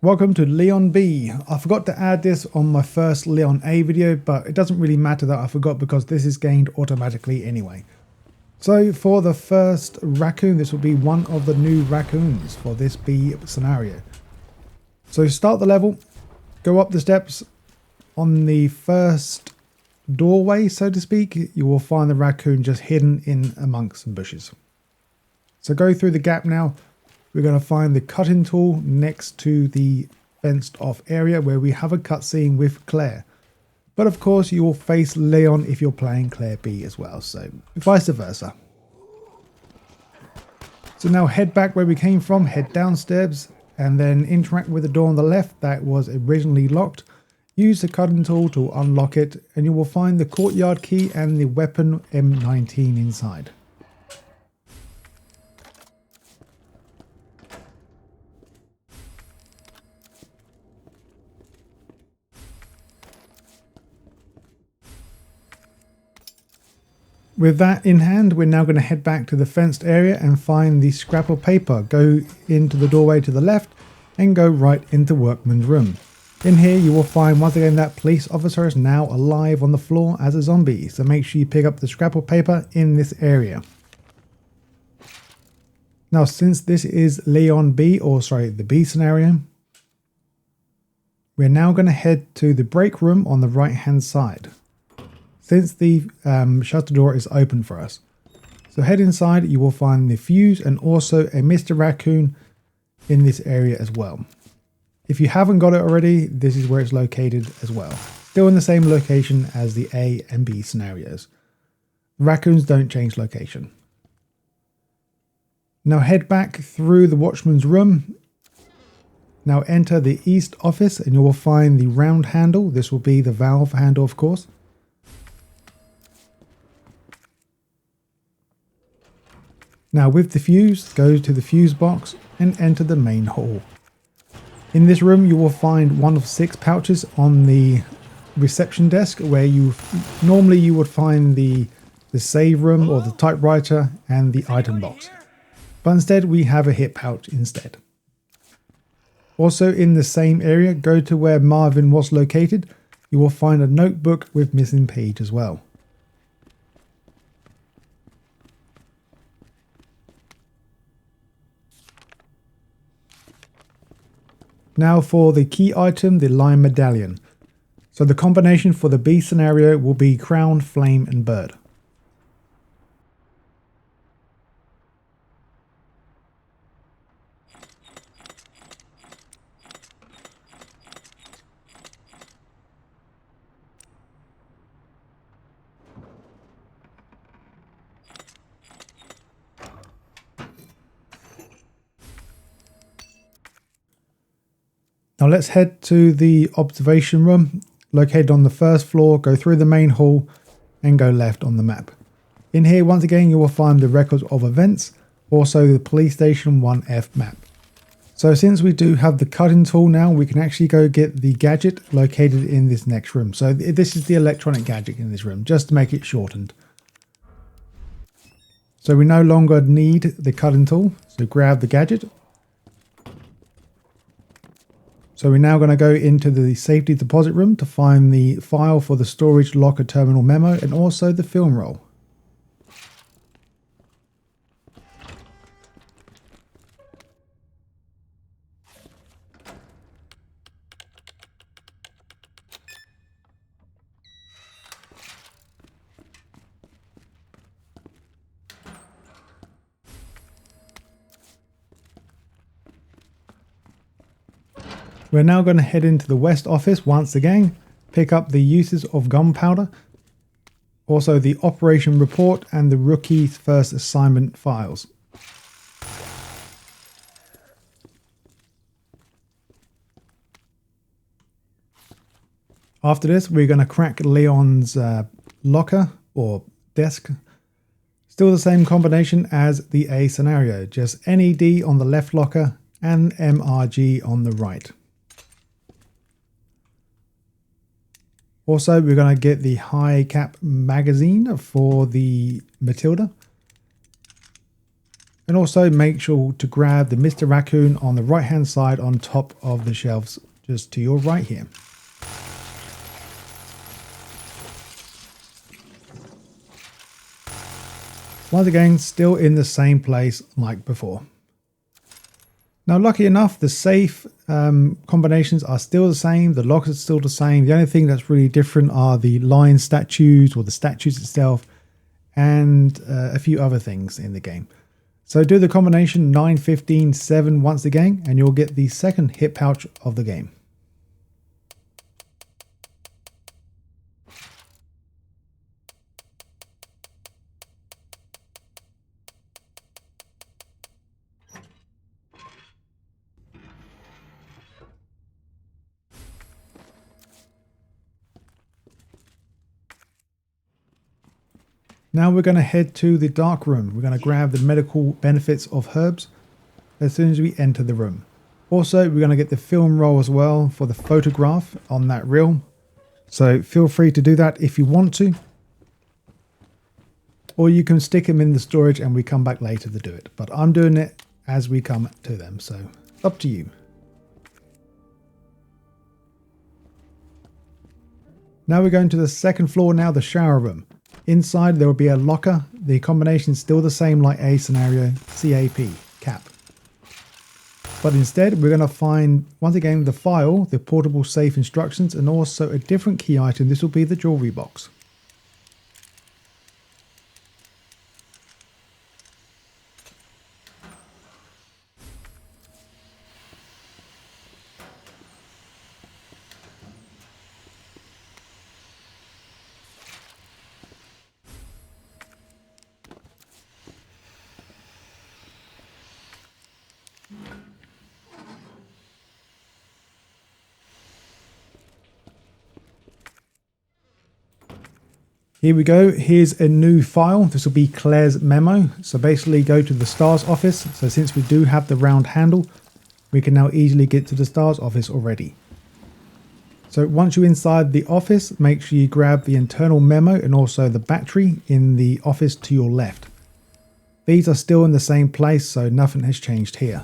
Welcome to Leon B. I forgot to add this on my first Leon A video, but it doesn't really matter that I forgot because this is gained automatically anyway. So for the first Raccoon, this will be one of the new Raccoons for this B scenario. So start the level, go up the steps. On the first doorway, so to speak, you will find the Raccoon just hidden in amongst some bushes. So go through the gap now. We're going to find the cutting tool next to the fenced off area where we have a cutscene with Claire. But of course you will face Leon if you're playing Claire B as well, so vice versa. So now head back where we came from, head downstairs and then interact with the door on the left that was originally locked. Use the cutting tool to unlock it and you will find the Courtyard key and the weapon M19 inside. With that in hand, we're now going to head back to the fenced area and find the scrap of paper. Go into the doorway to the left and go right into Workman's room. In here you will find once again that police officer is now alive on the floor as a zombie, so make sure you pick up the scrap of paper in this area. Now since this is Leon B, the B scenario, we're now going to head to the break room on the right hand side. Since the shutter door is open for us. So head inside, you will find the fuse and also a Mr. Raccoon in this area as well. If you haven't got it already, this is where it's located as well. Still in the same location as the A and B scenarios. Raccoons don't change location. Now head back through the watchman's room. Now enter the east office and you will find the round handle. This will be the valve handle, of course. Now with the fuse, go to the fuse box and enter the main hall. In this room you will find one of 6 pouches on the reception desk where normally you would find the save room or the typewriter and the item box. But instead we have a hip pouch instead. Also in the same area, go to where Marvin was located. You will find a notebook with missing page as well. Now for the key item, the Lion Medallion. So the combination for the B scenario will be Crown, Flame and Bird. Now let's head to the observation room, located on the first floor, go through the main hall and go left on the map. In here once again you will find the records of events, also the police station 1F map. So since we do have the cutting tool now, we can actually go get the gadget located in this next room. So this is the electronic gadget in this room, just to make it shortened. So we no longer need the cutting tool, so grab the gadget. So we're now going to go into the safety deposit room to find the file for the storage locker terminal memo and also the film roll. We're now going to head into the West office once again, pick up the uses of Gunpowder, also the operation report and the rookie's first assignment files. After this, we're going to crack Leon's locker or desk. Still the same combination as the A scenario, just NED on the left locker and MRG on the right. Also, we're going to get the high cap magazine for the Matilda. And also make sure to grab the Mr. Raccoon on the right hand side on top of the shelves, just to your right here. Once again, still in the same place like before. Now, lucky enough, the safe combinations are still the same. The locks are still the same. The only thing that's really different are the lion statues or the statues itself and a few other things in the game. So do the combination 9, 15, 7 once again, and you'll get the second hip pouch of the game. Now we're going to head to the dark room. We're going to grab the medical benefits of herbs as soon as we enter the room. Also, we're going to get the film roll as well for the photograph on that reel. So feel free to do that if you want to. Or you can stick them in the storage and we come back later to do it. But I'm doing it as we come to them, so up to you. Now we're going to the second floor now, the shower room. Inside there will be a locker. The combination is still the same like A scenario, CAP, cap. But instead we're going to find, once again, the file, the portable safe instructions, and also a different key item. This will be the jewelry box. Here we go. Here's a new file. This will be Claire's memo. So basically go to the S.T.A.R.S office. So since we do have the round handle, we can now easily get to the S.T.A.R.S office already. So once you're inside the office, make sure you grab the internal memo and also the battery in the office to your left. These are still in the same place, so nothing has changed here.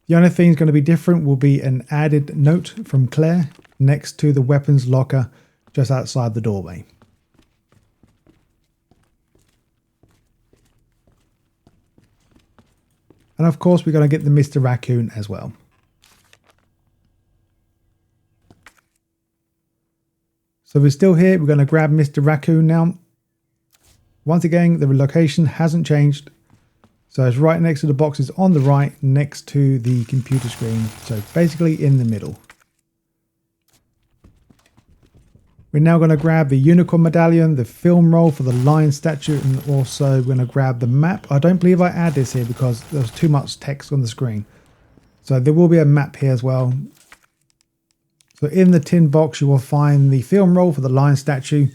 The only thing that's going to be different will be an added note from Claire next to the weapons locker just outside the doorway. And of course we're going to get the Mr. Raccoon as well. So we're still here. We're going to grab Mr. Raccoon now. Once again, the location hasn't changed. So it's right next to the boxes on the right, next to the computer screen. So basically in the middle. We're now going to grab the unicorn medallion, the film roll for the lion statue, and also we're going to grab the map. I don't believe I add this here because there's too much text on the screen. So there will be a map here as well. So in the tin box you will find the film roll for the lion statue.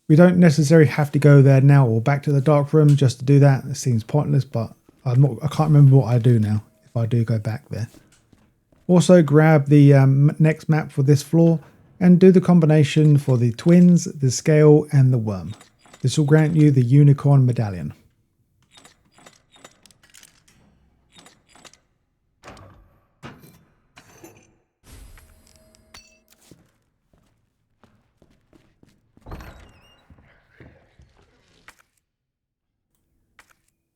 We don't necessarily have to go there now or back to the dark room just to do that. It seems pointless, but I can't remember what I do now if I do go back there. Also grab the next map for this floor and do the combination for the twins, the scale, and the worm. This will grant you the unicorn medallion.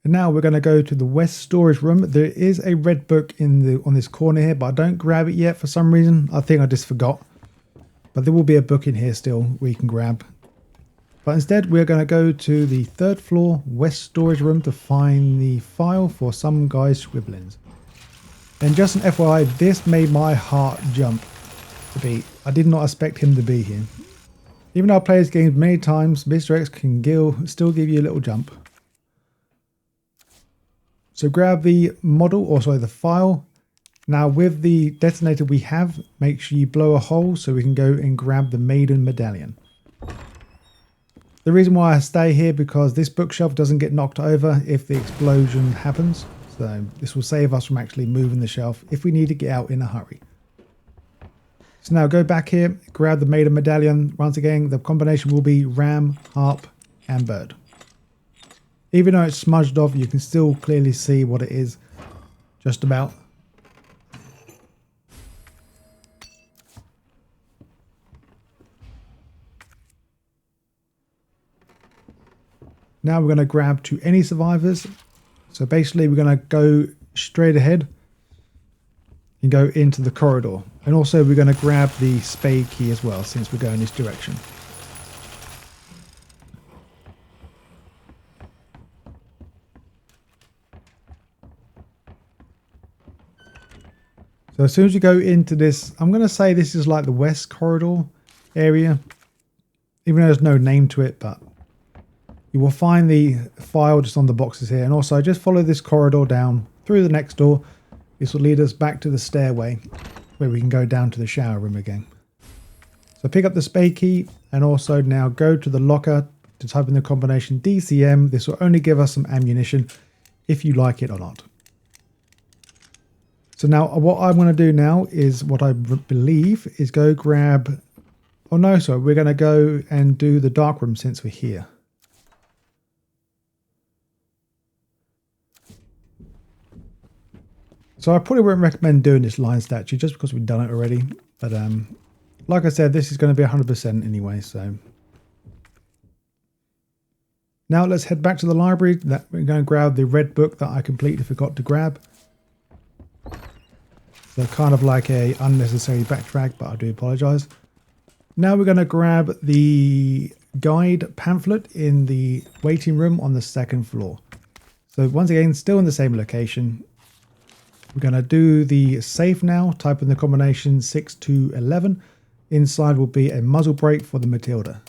And now we're going to go to the West storage room. There is a red book on this corner here, but I don't grab it yet for some reason. I think I just forgot. But there will be a book in here still we can grab. But instead we're going to go to the third floor West storage room to find the file for some guy's scribblings. And just an FYI, this made my heart jump a bit. I did not expect him to be here. Even though I play this game many times, Mr. X can still give you a little jump. So grab the model, or sorry, the file. Now with the detonator we have, make sure you blow a hole so we can go and grab the Maiden medallion. The reason why I stay here because this bookshelf doesn't get knocked over if the explosion happens. So this will save us from actually moving the shelf if we need to get out in a hurry. So now go back here, grab the Maiden medallion. Once again, the combination will be ram, harp, and bird. Even though it's smudged off, you can still clearly see what it is, just about. Now we're going to grab to any survivors. So basically we're going to go straight ahead and go into the corridor. And also we're going to grab the spade key as well, since we're going this direction. So as soon as you go into this, I'm going to say this is like the west corridor area, even though there's no name to it, but you will find the file just on the boxes here. And also just follow this corridor down through the next door. This will lead us back to the stairway where we can go down to the shower room again. So pick up the spade key and also now go to the locker to type in the combination DCM. This will only give us some ammunition if you like it or not. So now what I'm going to do now is what I believe is go grab... Oh no, sorry, we're going to go and do the dark room since we're here. So I probably wouldn't recommend doing this line statue just because we've done it already. But like I said, this is going to be 100% anyway, so... Now let's head back to the library. We're going to grab the red book that I completely forgot to grab. So kind of like a unnecessary backtrack, but I do apologise. Now we're going to grab the guide pamphlet in the waiting room on the second floor. So once again, still in the same location. We're going to do the safe now. Type in the combination 6 to 11. Inside will be a muzzle brake for the Matilda.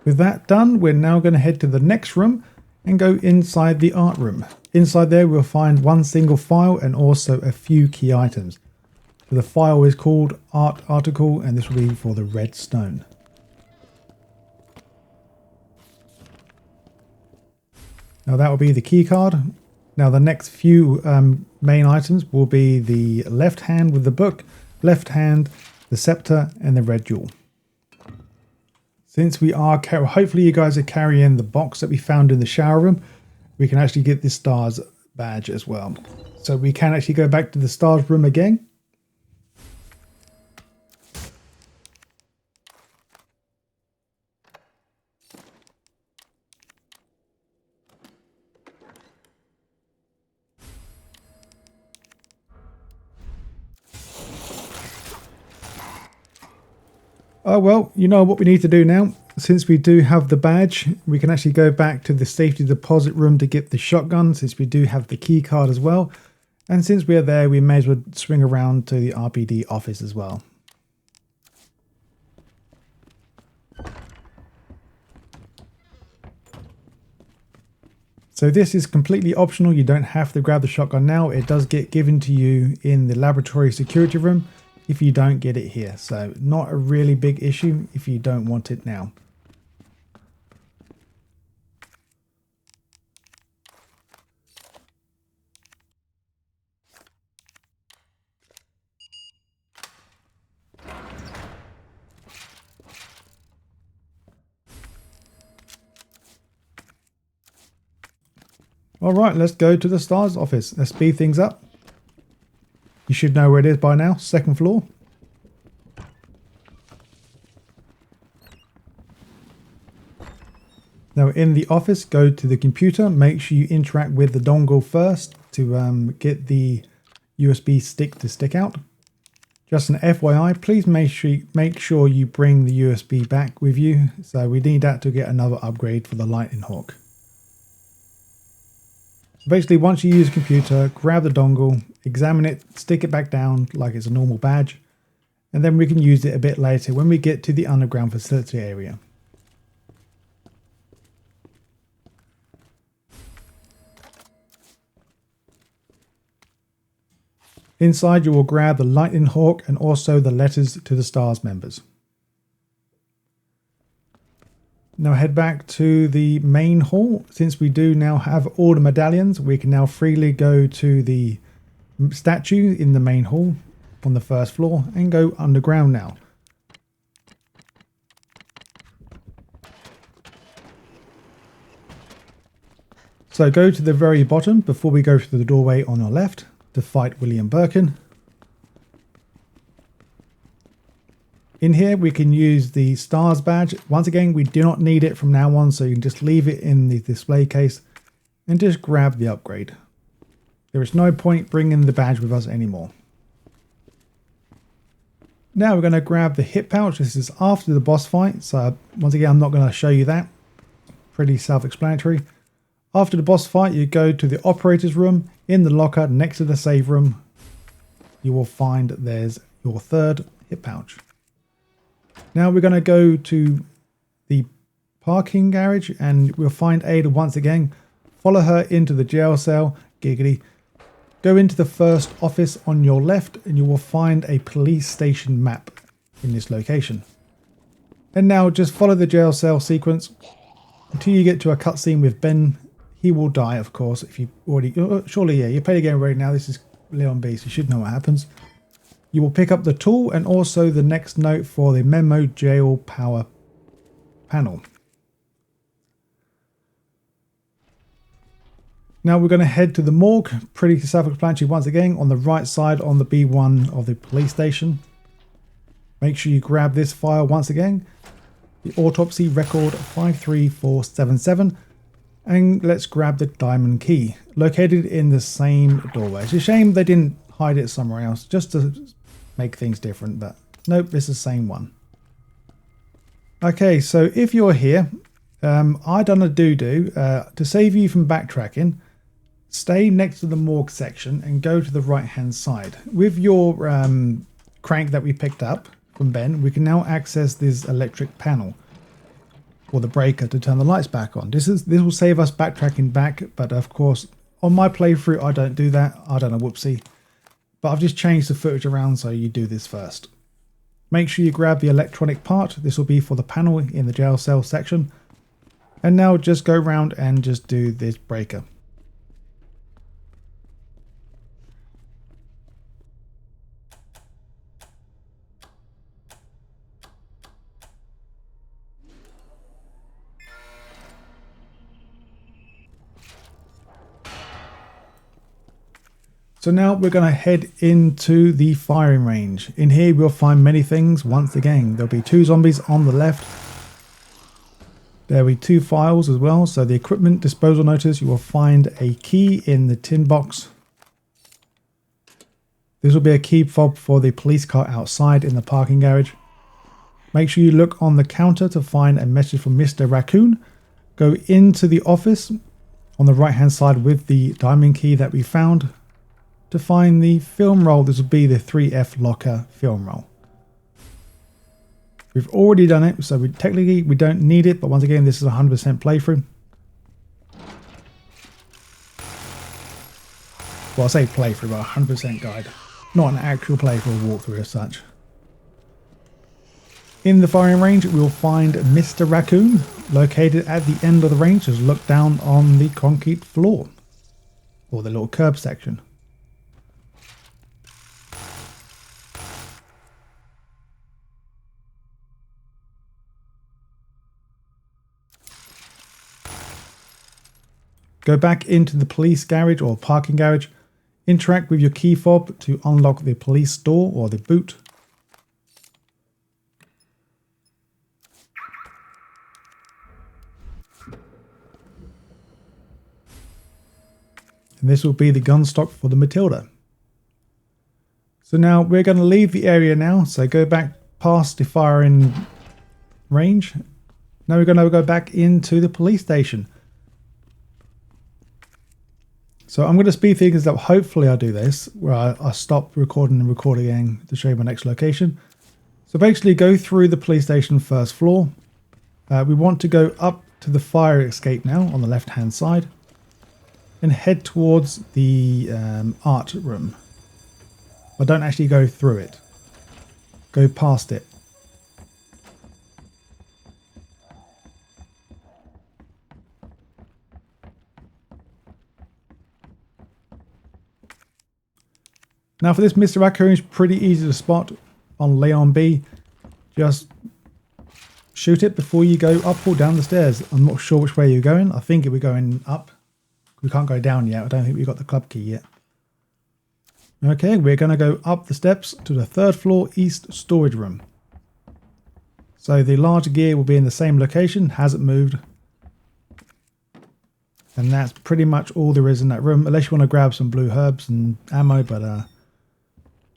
With that done, we're now going to head to the next room and go inside the art room. Inside there we'll find one single file and also a few key items. So the file is called Art Article and this will be for the red stone. Now that will be the key card. Now the next few main items will be the left hand with the book, left hand, the scepter and the red jewel. Since we are, hopefully you guys are carrying the box that we found in the shower room, we can actually get this S.T.A.R.S badge as well. So we can actually go back to the S.T.A.R.S room again. Oh well, you know what we need to do now. Since we do have the badge, we can actually go back to the safety deposit room to get the shotgun, since we do have the key card as well. And since we are there, we may as well swing around to the RPD office as well. So this is completely optional. You don't have to grab the shotgun now. It does get given to you in the laboratory security room if you don't get it here. So not a really big issue if you don't want it now. All right, let's go to the S.T.A.R.S office. Let's speed things up. You should know where it is by now, second floor. Now in the office, go to the computer. Make sure you interact with the dongle first to get the USB stick to stick out. Just an FYI, please make sure you bring the USB back with you. So we need that to get another upgrade for the Lightning Hawk. Basically, once you use a computer, grab the dongle, examine it, stick it back down like it's a normal badge, and then we can use it a bit later when we get to the underground facility area. Inside you will grab the Lightning Hawk and also the letters to the S.T.A.R.S members. Now head back to the main hall. Since we do now have all the medallions, we can now freely go to the statue in the main hall on the first floor and go underground now. So go to the very bottom before we go through the doorway on your left to fight William Birkin. In here we can use the S.T.A.R.S badge. Once again, we do not need it from now on, so you can just leave it in the display case and just grab the upgrade. There is no point bringing the badge with us anymore. Now we're going to grab the hip pouch. This is after the boss fight, so once again I'm not going to show you that. Pretty self-explanatory. After the boss fight, you go to the operator's room. In the locker next to the save room, you will find there's your third hip pouch. Now we're going to go to the parking garage and we'll find Ada once again. Follow her into the jail cell, giggity. Go into the first office on your left and you will find a police station map in this location. And now just follow the jail cell sequence until you get to a cutscene with Ben. He will die, of course, if you already... surely, yeah, you played the game right now. This is Leon B, so you should know what happens. You will pick up the tool and also the next note for the Memo jail power panel. Now we're going to head to the morgue. Pretty self-explanatory once again. On the right side on the B1 of the police station. Make sure you grab this file once again. The Autopsy record 53477. And let's grab the diamond key. Located in the same doorway. It's a shame they didn't hide it somewhere else. Just to make things different. But nope, it's the same one. Okay, so if you're here, I done a doo-doo. To save you from backtracking, stay next to the morgue section and go to the right-hand side. With your crank that we picked up from Ben, we can now access this electric panel or the breaker to turn the lights back on. This will save us backtracking back, but of course, on my playthrough, I don't do that. I don't know, whoopsie. But I've just changed the footage around so you do this first. Make sure you grab the electronic part. This will be for the panel in the jail cell section. And now just go around and just do this breaker. So now we're going to head into the firing range. In here we'll find many things once again. There'll be 2 zombies on the left. There'll be 2 files as well. So the equipment disposal notice, you will find a key in the tin box. This will be a key fob for the police car outside in the parking garage. Make sure you look on the counter to find a message from Mr. Raccoon. Go into the office on the right hand side with the diamond key that we found. To find the film roll, this will be the 3F locker film roll. We've already done it, so technically we don't need it, but once again, this is a 100% playthrough. Well, I say playthrough, but 100% guide. Not an actual playthrough walkthrough as such. In the firing range, we'll find Mr. Raccoon, located at the end of the range. Just look down on the concrete floor, or the little curb section. Go back into the police garage or parking garage. Interact with your key fob to unlock the police door or the boot. And this will be the gun stock for the Matilda. So now we're going to leave the area now. So go back past the firing range. Now we're going to go back into the police station. So I'm going to speed things up. Hopefully I'll do this where I stop recording and record again to show you my next location. So basically go through the police station first floor. We want to go up to the fire escape now on the left hand side. And head towards the art room. But don't actually go through it. Go past it. Now for this Mr. Raccoon, it's pretty easy to spot on Leon B. Just shoot it before you go up or down the stairs. I'm not sure which way you're going. I think we're going up. We can't go down yet. I don't think we've got the club key yet. Okay, we're going to go up the steps to the 3rd floor east storage room. So the large gear will be in the same location, hasn't moved. And that's pretty much all there is in that room, unless you want to grab some blue herbs and ammo. But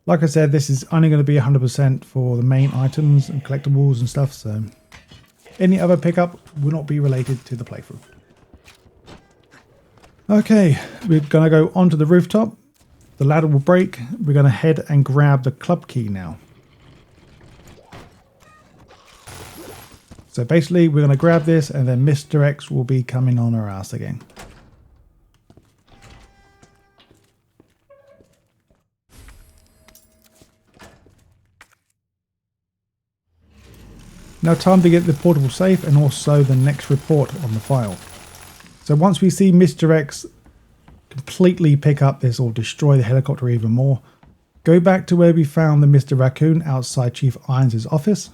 like I said, this is only going to be 100% for the main items and collectibles and stuff. So any other pickup will not be related to the playthrough. Okay, we're going to go onto the rooftop. The ladder will break. We're going to head and grab the club key now. So basically we're going to grab this and then Mr. X will be coming on our ass again. Now time to get the portable safe and also the next report on the file. So once we see Mr. X completely pick up this or destroy the helicopter even more, go back to where we found the Mr. Raccoon outside Chief Irons' office.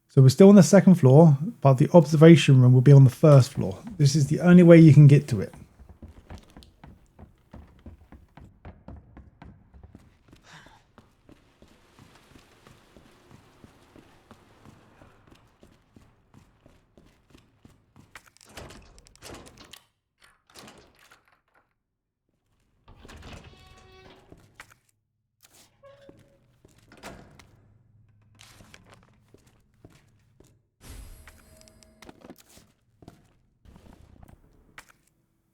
So we're still on the 2nd floor, but the observation room will be on the 1st floor. This is the only way you can get to it.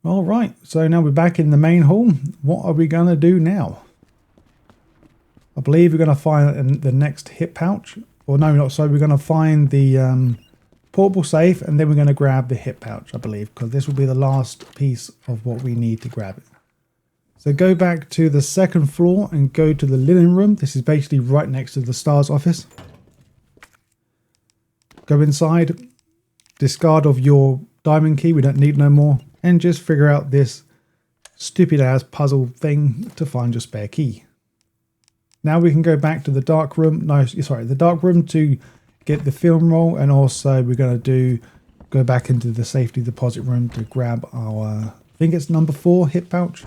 All right, so now we're back in the main hall. What are we going to do now? I believe we're going to find the next hip pouch. Or no, not so. We're going to find the portable safe and then we're going to grab the hip pouch, I believe, because this will be the last piece of what we need to grab it. So go back to the 2nd floor and go to the linen room. This is basically right next to the S.T.A.R.S office. Go inside, discard of your diamond key. We don't need no more. And just figure out this stupid ass puzzle thing to find your spare key. Now we can go back to the dark room. No, sorry, the dark room to get the film roll. And also we're going to go back into the safety deposit room to grab our, I think it's number 4 hip pouch.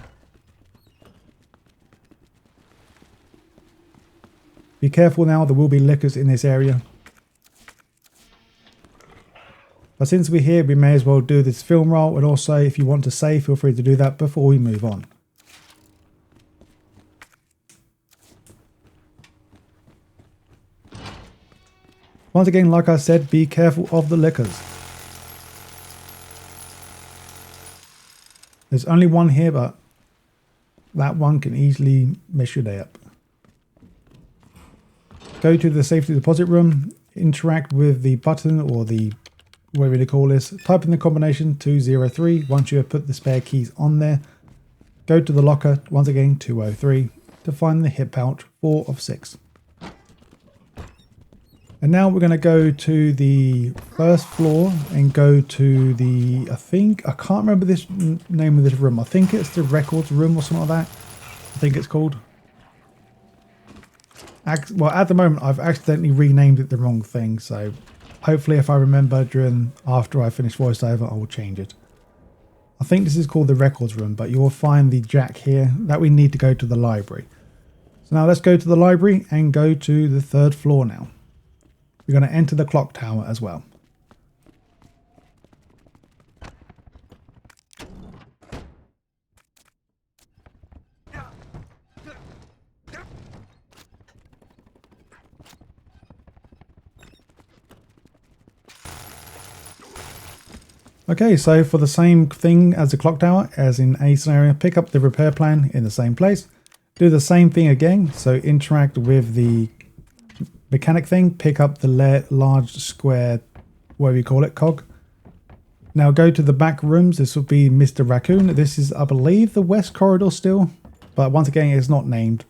Be careful now, there will be lickers in this area. But since we're here, we may as well do this film roll, and also if you want to save, feel free to do that before we move on. Once again, like I said, be careful of the lickers. There's only one here, but that one can easily mess your day up. Go to the safety deposit room, interact with the button or the whatever you call this, type in the combination 203. Once you have put the spare keys on there, go to the locker, once again 203, to find the hip pouch 4 of 6. And now we're going to go to the 1st floor and go to the, I can't remember this name of this room. I think it's the records room or something like that. I think it's called. Well, at the moment I've accidentally renamed it the wrong thing, so hopefully if I remember after I finish voiceover, I will change it. I think this is called the records room, but you will find the jack here that we need to go to the library. So now let's go to the library and go to the 3rd floor now. We're going to enter the clock tower as well. Okay, so for the same thing as the clock tower, as in A scenario, pick up the repair plan in the same place. Do the same thing again, so interact with the mechanic thing, pick up the large square, whatever you call it, cog. Now go to the back rooms. This will be Mr. Raccoon. This is, I believe, the west corridor still, but once again, it's not named.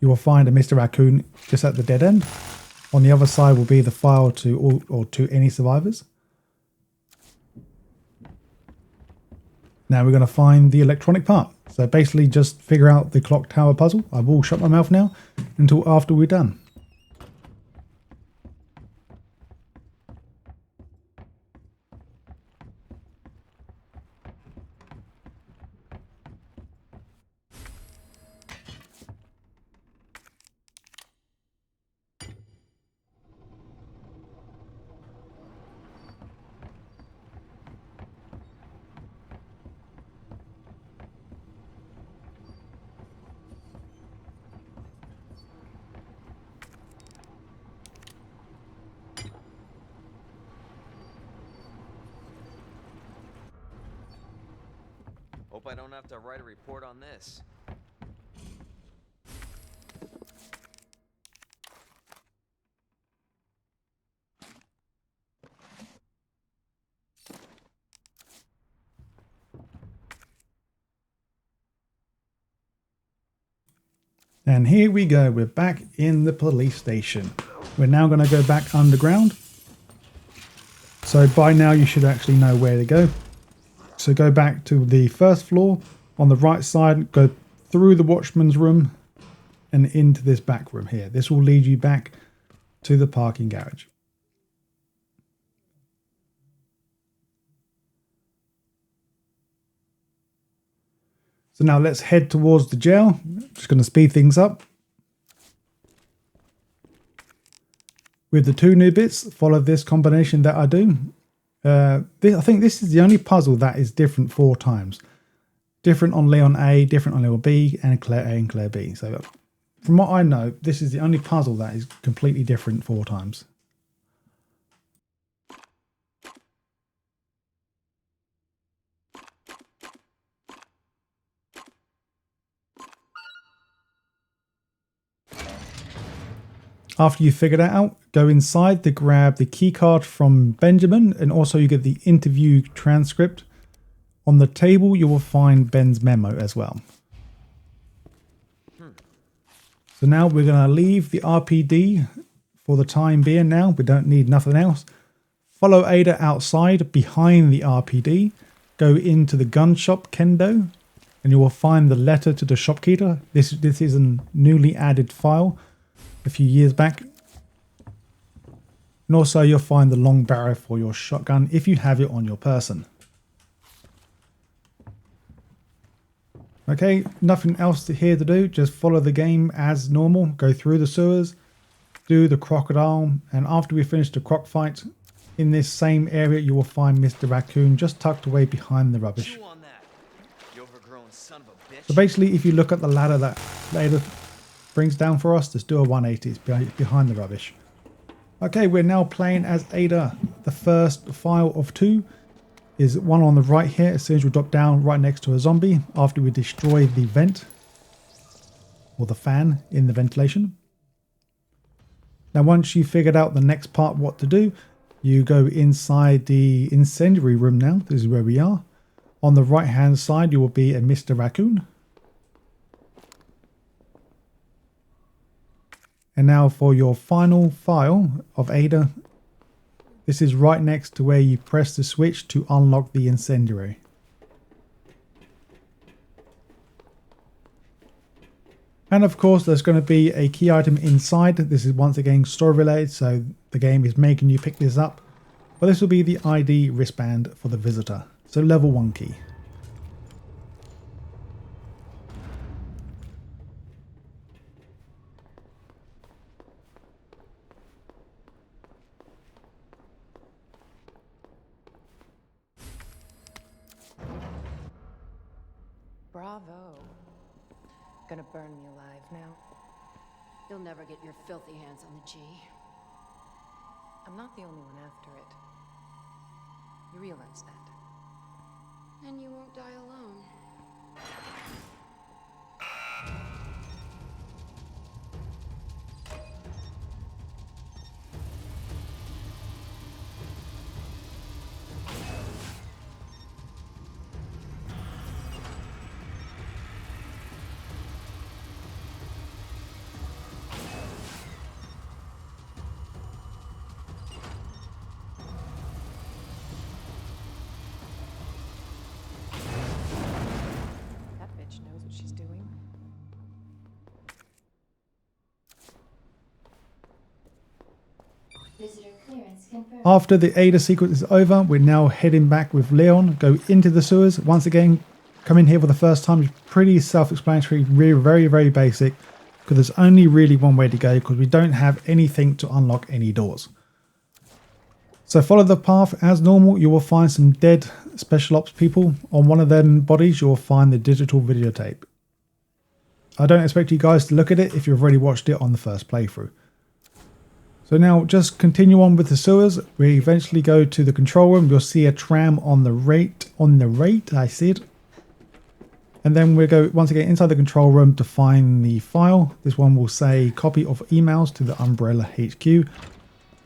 You will find a Mr. Raccoon just at the dead end. On the other side will be the file to all or to any survivors. Now we're going to find the electronic part. So basically just figure out the clock tower puzzle. I will shut my mouth now until after we're done. Hope I don't have to write a report on this. And here we go, we're back in the police station. We're now going to go back underground. So by now you should actually know where to go. So go back to the first floor on the right side, go through the watchman's room and into this back room here. This will lead you back to the parking garage. So now let's head towards the jail. Just going to speed things up. With the two new bits, follow this combination that I do. I think this is the only puzzle that is different 4 times. Different on Leon A, different on Leon B, and Claire A and Claire B. So from what I know, this is the only puzzle that is completely different 4 times. After you figure that out, go inside to grab the keycard from Benjamin, and also you get the interview transcript. On the table, you will find Ben's memo as well. So now we're going to leave the RPD for the time being now. We don't need nothing else. Follow Ada outside behind the RPD. Go into the gun shop Kendo, and you will find the letter to the shopkeeper. This is a newly added file a few years back. And also you'll find the long barrel for your shotgun if you have it on your person. Okay, nothing else here to do. Just follow the game as normal. Go through the sewers, do the crocodile, and after we finish the croc fight, in this same area you will find Mr. Raccoon just tucked away behind the rubbish. So basically, if you look at the ladder that Ada brings down for us, just do a 180. It's behind the rubbish. Okay, we're now playing as Ada. The first file of 2 is one on the right here. As soon as we drop down right next to a zombie after we destroy the vent or the fan in the ventilation. Now once you figured out the next part what to do, you go inside the incendiary room now. This is where we are. On the right hand side you will be a Mr. Raccoon. And now for your final file of Ada. This is right next to where you press the switch to unlock the incendiary. And of course there's going to be a key item inside. This is once again story related, so the game is making you pick this up. But this will be the ID wristband for the visitor. So level 1 key. Bravo. Gonna burn me alive now. You'll never get your filthy hands on the G. I'm not the only one after it. You realize that? And you won't die alone. Visitor clearance confirmed. After the Ada sequence is over, we're now heading back with Leon, go into the sewers. Once again, come in here for the first time. It's pretty self-explanatory, very, very basic, because there's only really one way to go because we don't have anything to unlock any doors. So follow the path as normal. You will find some dead special ops people. On one of them bodies, you'll find the digital videotape. I don't expect you guys to look at it if you've already watched it on the first playthrough. So now just continue on with the sewers. We eventually go to the control room. You'll see a tram on the right, I see it. And then we'll go once again inside the control room to find the file. This one will say copy of emails to the Umbrella HQ.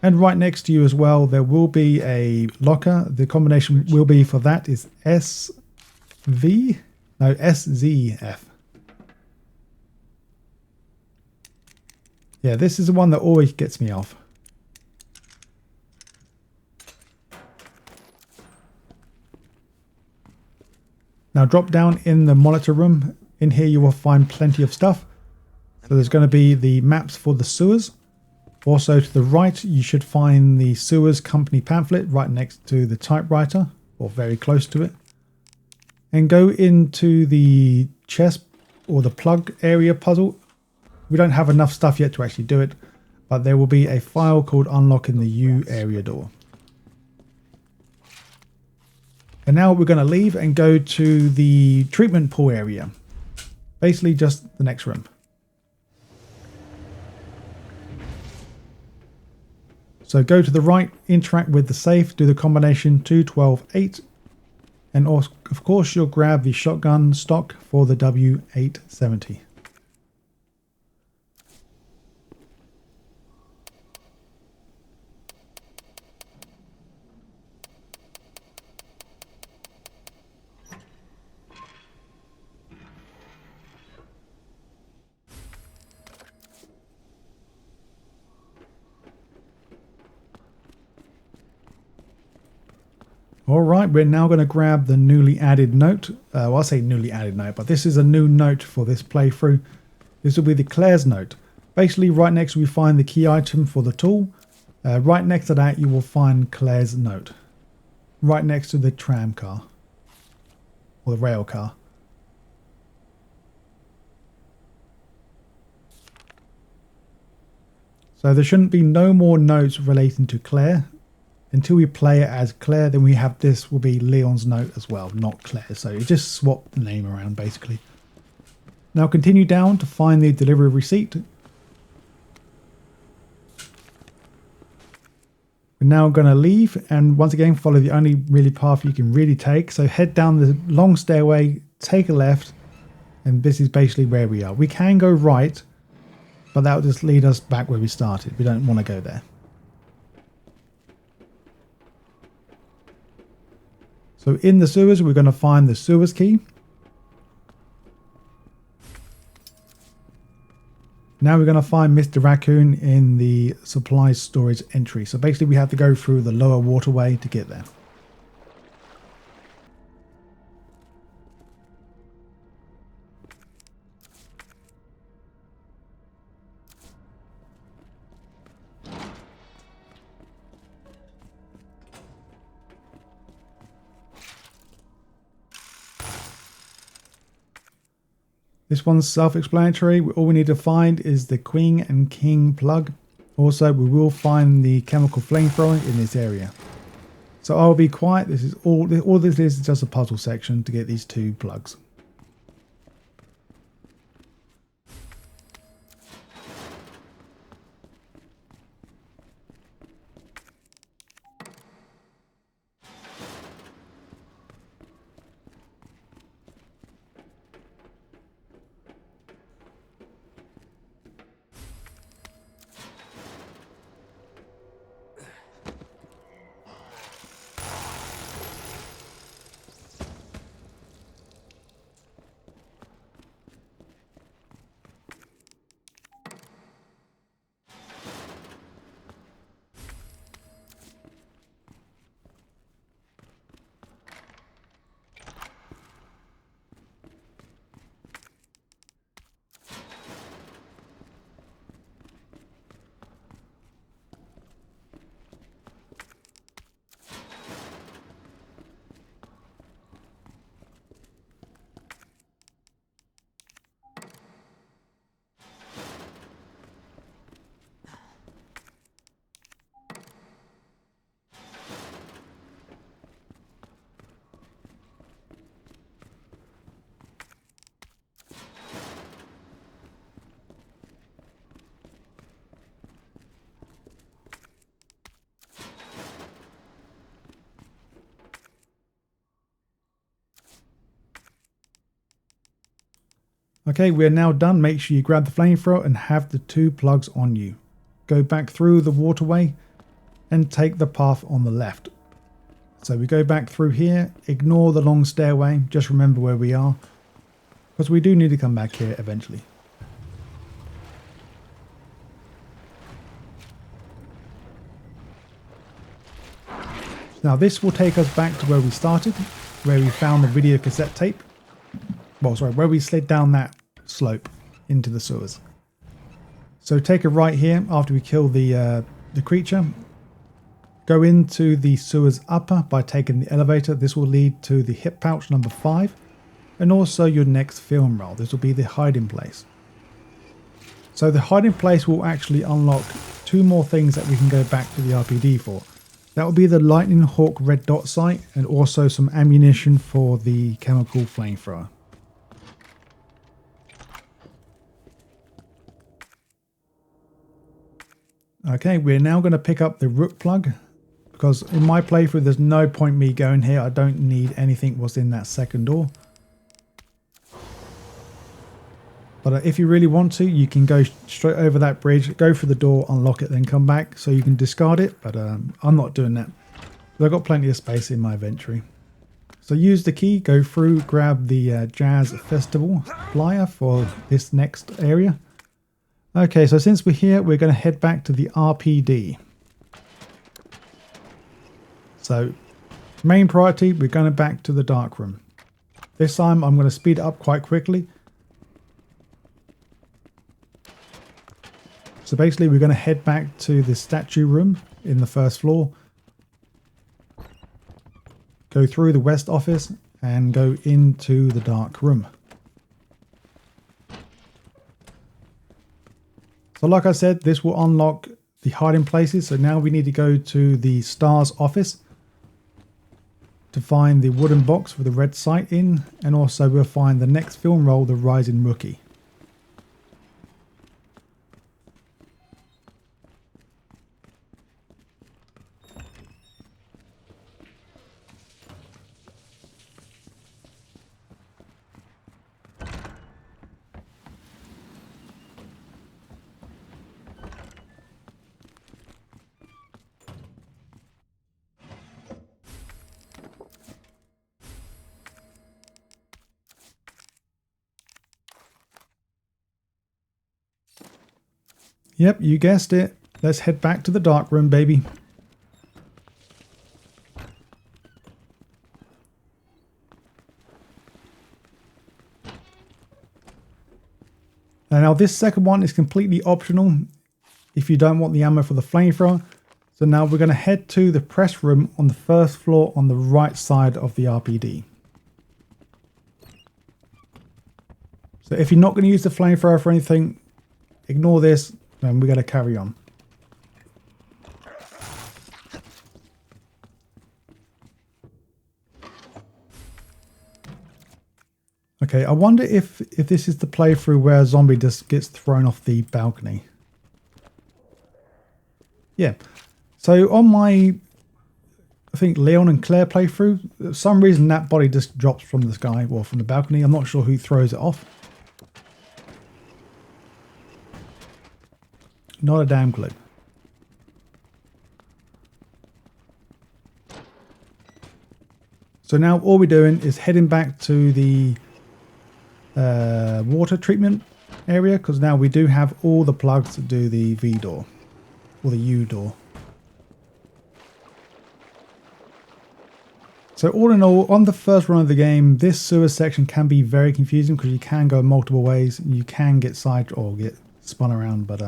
And right next to you as well, there will be a locker. The combination will be for that is SZF. Yeah, this is the one that always gets me off. Now drop down in the monitor room. In here you will find plenty of stuff. So there's going to be the maps for the sewers. Also to the right you should find the sewers company pamphlet right next to the typewriter, or very close to it. And go into the chest or the plug area puzzle. We don't have enough stuff yet to actually do it, but there will be a file called unlocking the U area door. And now we're going to leave and go to the treatment pool area. Basically just the next room. So go to the right, interact with the safe, do the combination 2, 12, 8. And of course you'll grab the shotgun stock for the W870. Alright, we're now going to grab the newly added note. Well, I'll say newly added note, but this is a new note for this playthrough. This will be the Claire's note. Basically, right next we find the key item for the tool. Right next to that you will find Claire's note. Right next to the tram car. Or the rail car. So there shouldn't be no more notes relating to Claire. Until we play it as Claire, then we have this will be Leon's note as well, not Claire. So you just swap the name around basically. Now continue down to find the delivery receipt. We're now going to leave and once again follow the only really path you can really take. So head down the long stairway, take a left, and this is basically where we are. We can go right, but that will just lead us back where we started. We don't want to go there. So in the sewers, we're going to find the sewers key. Now we're going to find Mr. Raccoon in the supplies storage entry. So basically we have to go through the lower waterway to get there. This one's self-explanatory. All we need to find is the Queen and King plug. Also, we will find the chemical flamethrower in this area. So I'll be quiet. This is all this is just a puzzle section to get these two plugs. Okay, we're now done. Make sure you grab the flamethrower and have the 2 plugs on you. Go back through the waterway and take the path on the left. So we go back through here, ignore the long stairway, just remember where we are, because we do need to come back here eventually. Now this will take us back to where we started, where we found the video cassette tape. Well, sorry, where we slid down that slope into the sewers. So take a right here after we kill the creature. Go into the sewers upper by taking the elevator. This will lead to the hip pouch number 5 and also your next film roll. This will be the hiding place. So the hiding place will actually unlock 2 more things that we can go back to the RPD for. That will be the Lightning Hawk red dot sight and also some ammunition for the chemical flamethrower. Okay, we're now going to pick up the Rook plug, because in my playthrough there's no point me going here. I don't need anything what's in that second door. But if you really want to, you can go straight over that bridge, go through the door, unlock it, then come back so you can discard it. But I'm not doing that. I've got plenty of space in my inventory. So use the key, go through, grab the Jazz Festival flyer for this next area. Okay, so since we're here, we're going to head back to the RPD. So, main priority, we're going back to the dark room. This time, I'm going to speed it up quite quickly. So basically, we're going to head back to the statue room in the first floor. Go through the west office and go into the dark room. So like I said, this will unlock the hiding places. So now we need to go to the S.T.A.R.S office to find the wooden box with the red sight in. And also we'll find the next film roll, the Rising Rookie. Yep, you guessed it. Let's head back to the dark room, baby. Now this second one is completely optional if you don't want the ammo for the flamethrower. So now we're going to head to the press room on the first floor on the right side of the RPD. So if you're not going to use the flamethrower for anything, ignore this and we're going to carry on. Okay, I wonder if this is the playthrough where a zombie just gets thrown off the balcony. Yeah. So on my, I think Leon and Claire playthrough, for some reason that body just drops from the sky or from the balcony. I'm not sure who throws it off. Not a damn clue. So now all we're doing is heading back to the water treatment area, because now we do have all the plugs to do the V door or the U door. So all in all, on the first run of the game, this sewer section can be very confusing because you can go multiple ways. You can get side or get spun around, but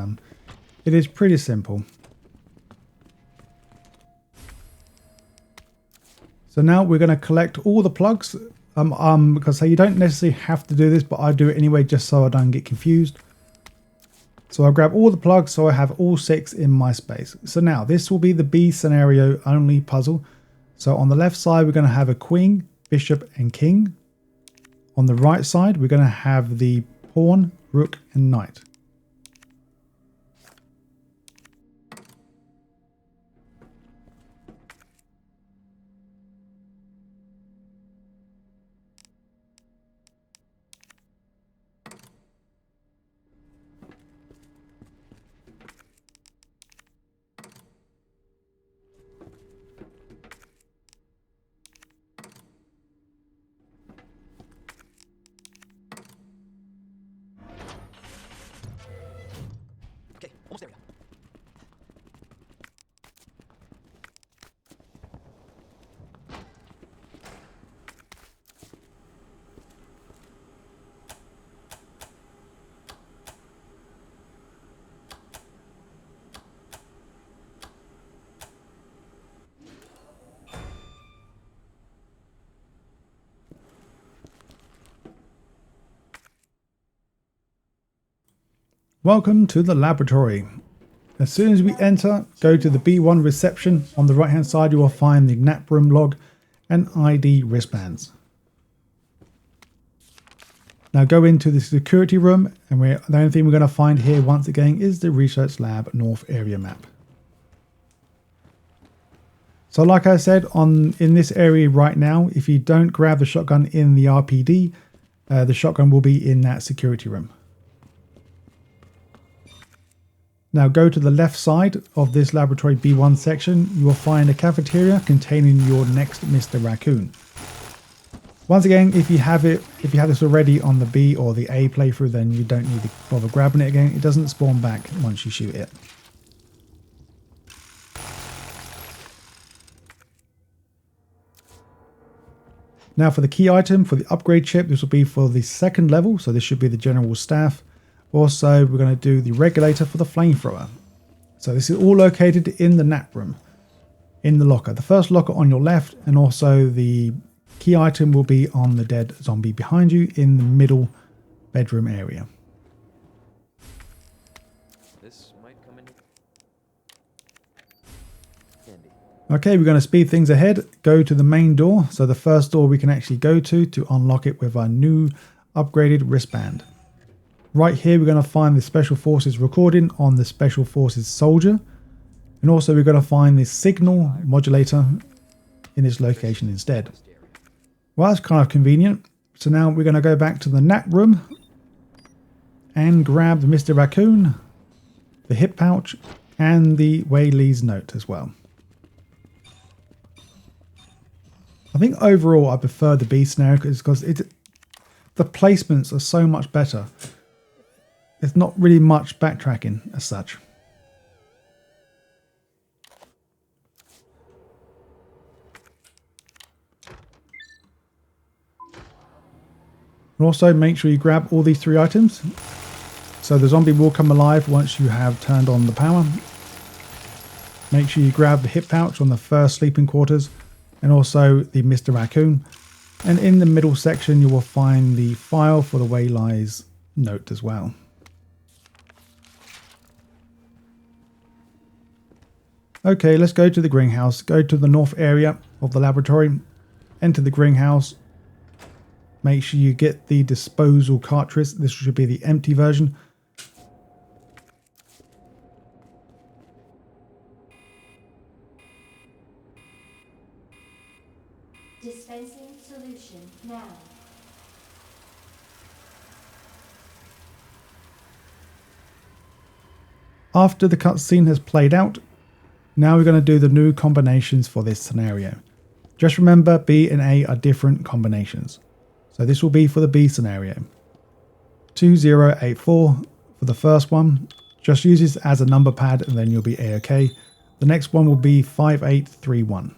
it is pretty simple. So now we're going to collect all the plugs. Because you don't necessarily have to do this, but I do it anyway just so I don't get confused. So I grab all the plugs so I have all 6 in my space. So now this will be the B scenario only puzzle. So on the left side we're going to have a queen, bishop and king. On the right side we're going to have the pawn, rook and knight. Welcome to the laboratory. As soon as we enter, go to the B1 reception. On the right hand side you will find the nap room log and ID wristbands. Now go into the security room, and the only thing we're going to find here once again is the research lab north area map. So like I said, in this area right now, if you don't grab the shotgun in the RPD, the shotgun will be in that security room. Now go to the left side of this laboratory B1 section. You will find a cafeteria containing your next Mr. Raccoon. Once again, if you have this already on the B or the A playthrough, then you don't need to bother grabbing it again. It doesn't spawn back once you shoot it. Now for the key item for the upgrade chip, this will be for the second level, so this should be the general staff. Also, we're going to do the regulator for the flamethrower. So this is all located in the nap room, in the locker. The first locker on your left, and also the key item will be on the dead zombie behind you in the middle bedroom area. This might come in handy. Okay, we're going to speed things ahead. Go to the main door. So the first door we can actually go to unlock it with our new upgraded wristband. Right here we're going to find the Special Forces recording on the Special Forces soldier. And also we're going to find the signal modulator in this location instead. Well, that's kind of convenient. So now we're going to go back to the nap room and grab the Mr. Raccoon, the hip pouch, and the Whaley's note as well. I think overall I prefer the B scenario because the placements are so much better. There's not really much backtracking as such. And also make sure you grab all these 3 items. So the zombie will come alive once you have turned on the power. Make sure you grab the hip pouch on the first sleeping quarters, and also the Mr. Raccoon. And in the middle section you will find the file for the Whaley's note as well. Okay, let's go to the greenhouse. Go to the north area of the laboratory. Enter the greenhouse. Make sure you get the disposal cartridge. This should be the empty version. Dispensing solution now. After the cutscene has played out, now we're going to do the new combinations for this scenario. Just remember, B and A are different combinations. So this will be for the B scenario. 2084 for the first one. Just use this as a number pad and then you'll be A-OK. The next one will be 5831.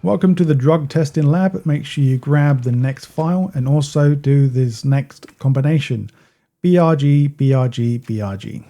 Welcome to the drug testing lab. Make sure you grab the next file and also do this next combination. BRG, BRG, BRG.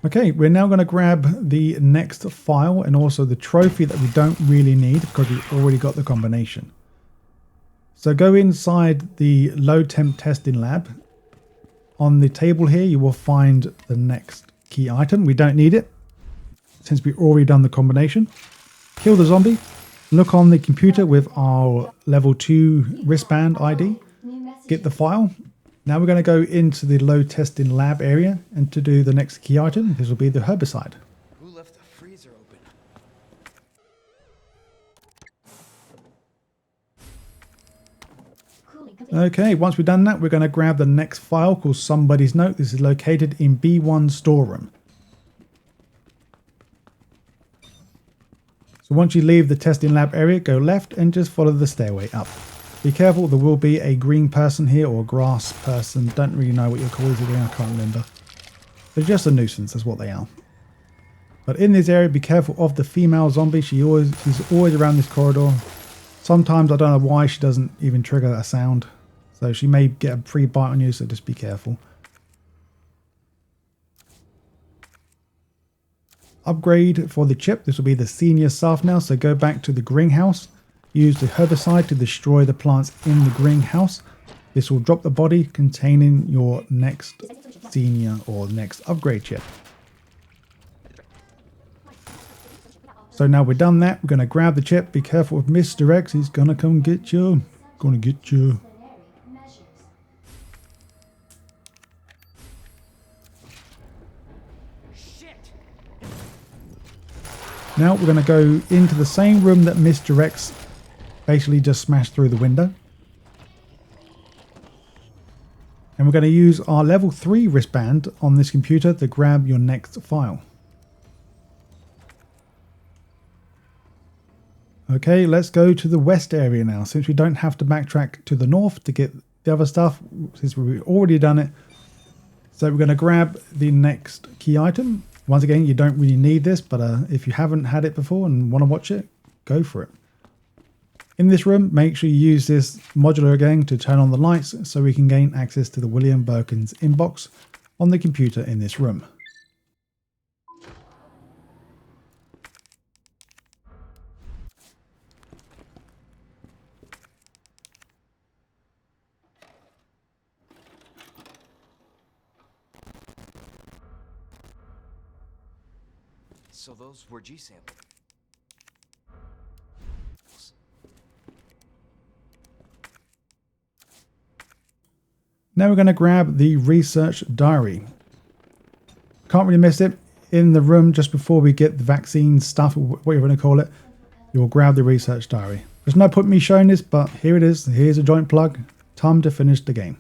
Okay, we're now going to grab the next file and also the trophy that we don't really need because we've already got the combination. So go inside the low temp testing lab. On the table here, you will find the next key item. We don't need it since we've already done the combination. Kill the zombie. Look on the computer with our level 2 wristband ID. Get the file. Now we're going to go into the low testing lab area and to do the next key item. This will be the herbicide. Who left the freezer open? Okay, once we've done that, we're going to grab the next file called Somebody's Note. This is located in B1 storeroom. So once you leave the testing lab area, go left and just follow the stairway up. Be careful, there will be a green person here or a grass person. Don't really know what your call is again, I can't remember. They're just a nuisance, that's what they are. But in this area, be careful of the female zombie. She's always around this corridor. Sometimes I don't know why she doesn't even trigger a sound. So she may get a free bite on you, so just be careful. Upgrade for the chip. This will be the senior staff now, so go back to the greenhouse. Use the herbicide to destroy the plants in the greenhouse. This will drop the body containing your next senior or next upgrade chip. So now we're done that, we're going to grab the chip. Be careful with Mr. X, he's going to come get you. Gonna get you. Now we're going to go into the same room that Mr. X basically just smashed through the window. And we're going to use our level 3 wristband on this computer to grab your next file. Okay, let's go to the west area now, since we don't have to backtrack to the north to get the other stuff, since we've already done it. So we're going to grab the next key item. Once again, you don't really need this, but if you haven't had it before and want to watch it, go for it. In this room, make sure you use this modular again to turn on the lights so we can gain access to the William Birkin's inbox on the computer in this room. So those were G samples. Now we're going to grab the research diary. Can't really miss it. In the room just before we get the vaccine stuff, or what you're going to call it, you'll grab the research diary. There's no point in me showing this, but here it is. Here's a joint plug. Time to finish the game.